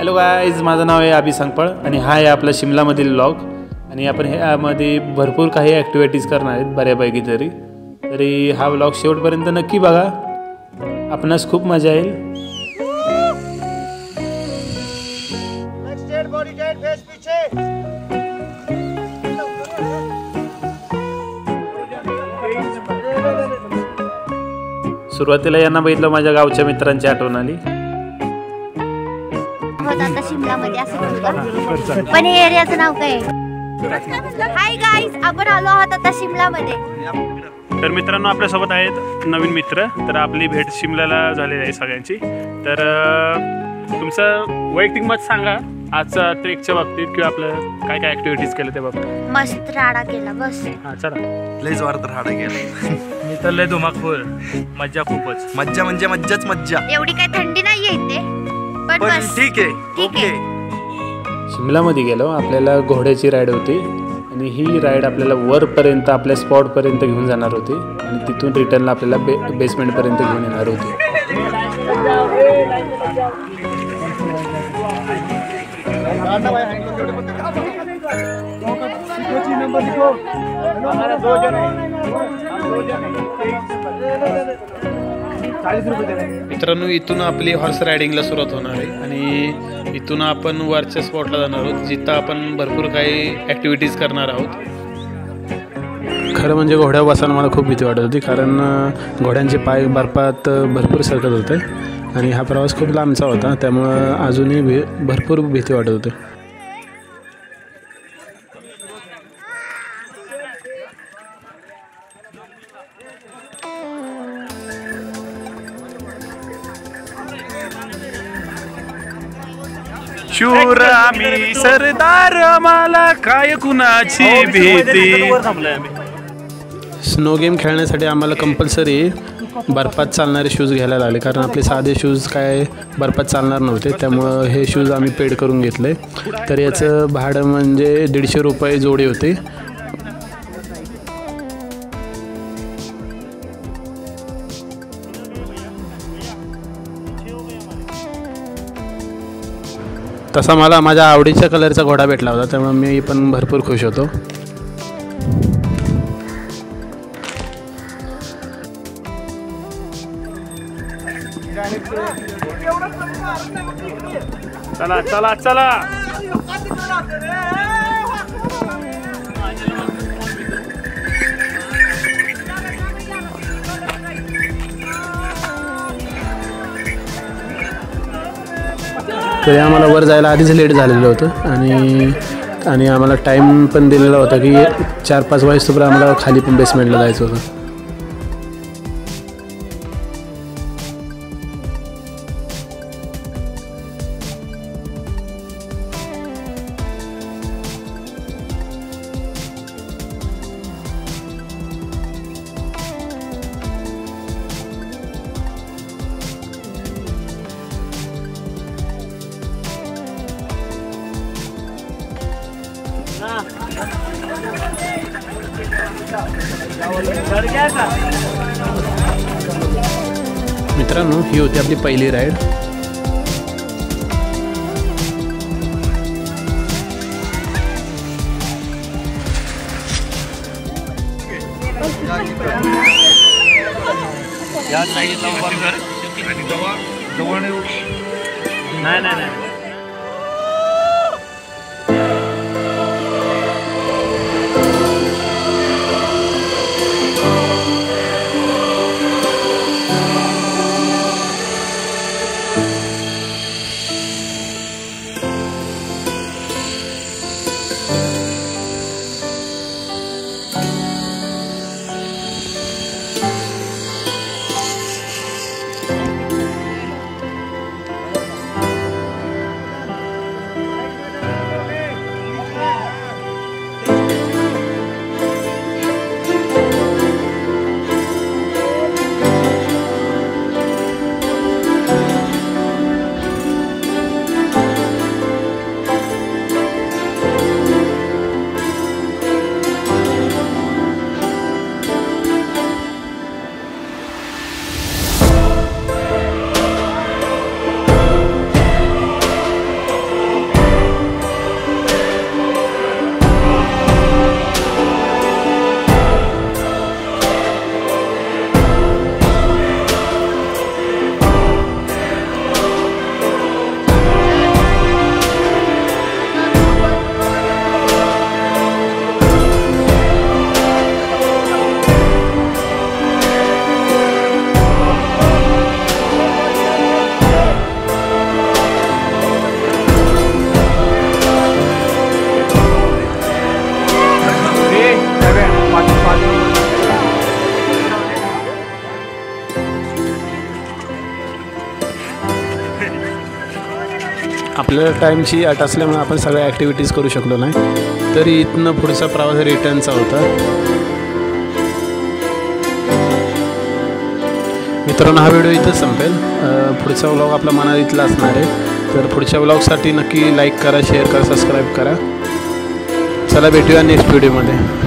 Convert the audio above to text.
Hello guys, माझं नाव आहे अभि सांगपळ आणि हा आहे आपला शिमलामधील व्लॉग. आणि आपण ह्यामध्ये भरपूर काही ॲक्टिव्हिटीज करणार आहेत बऱ्यापैकी तरी हा व्लॉग शेवटपर्यंत नक्की बघा, आपणास खूप मजा येईल. सुरुवातीला यांना बघितलं माझ्या गावच्या मित्रांची आठवण आली. आता शिमलामध्ये असं पण हे एरियाचं नाव काय? हाय गाईज, आपण आलो आहोत आता शिमलामध्ये. तर मित्रांनो, आपल्यासोबत आहेत नवीन मित्र. तर आपली भेट शिमल्याला झालेली आहे सगळ्यांची. तर तुमचं वैयक्तिक मत सांगा आजच्या ट्रेकच्या बाबतीत किंवा आपलं काय काय ॲक्टिव्हिटीज केलं त्या बाबतीत. मस्त राडा केला बस. हां चला. लय जोरात राडा केला. मी तर लय धुमाकूळ. मज्जा खूपच. मज्जा म्हणजे मज्जाच मज्जा. एवढी काही थंडी नाहीये इथे, पण ठीक आहे. ओके. शिमलामध्ये गेलो, आपल्याला घोड्याची राईड होती आणि ही राईड आपल्याला वरपर्यंत आपल्या स्पॉटपर्यंत घेऊन जाणार होती आणि तिथून रिटर्नला आपल्याला बेसमेंटपर्यंत घेऊन येणार होती. मित्रांनो, इथून आपली हॉर्स रायडिंगला सुरुवात होणार आहे आणि इथून आपण वरच्या स्पॉटला जाणार आहोत जिथं आपण भरपूर काही ॲक्टिव्हिटीज करणार आहोत. खरं म्हणजे घोड्यावर बसायला मला खूप भीती वाटत होती, कारण घोड्यांचे पाय बर्फात भरपूर सरकत होते आणि हा प्रवास खूप लांबचा होता, त्यामुळं अजूनही भरपूर भीती वाटत होती. शूर आम्ही सरदार, मला काय कुणाची भीती. स्नो गेम खेळण्यासाठी आम्हाला कंपल्सरी बर्फात चालणारे शूज घ्यायला लागले, कारण आपले साधे शूज काय बर्फात चालणार नव्हते. त्यामुळं हे शूज आम्ही पेड करून घेतले. तर याचं भाडं म्हणजे 150 रुपये जोडी होते. तसा मला माझ्या आवडीच्या कलरचा घोडा भेटला होता, त्यामुळे मी पण भरपूर खुश होतो. चला चला चला. तरी आम्हाला वर जायला आधीच लेट झालेलं होतं आणि आम्हाला टाईम पण दिलेला होता की 4-5 वाजेपर्यंत आम्हाला खाली पण बेसमेंटला जायचं होतं. मित्रांनो, ही होती आपली पहिली राईड. नाही आपल्याला टाईमची अट असल्यामुळे आपण सगळ्या ॲक्टिव्हिटीज करू शकलो नाही. तरी इथनं पुढचा प्रवास रिटर्नचा होता. मित्रांनो, हा व्हिडिओ इथंच संपेल. पुढचा व्लॉग आपला मनात इथला असणार आहे. तर पुढच्या व्लॉगसाठी नक्की लाईक करा, शेअर करा, सबस्क्राईब करा. चला भेटूया नेक्स्ट व्हिडिओमध्ये.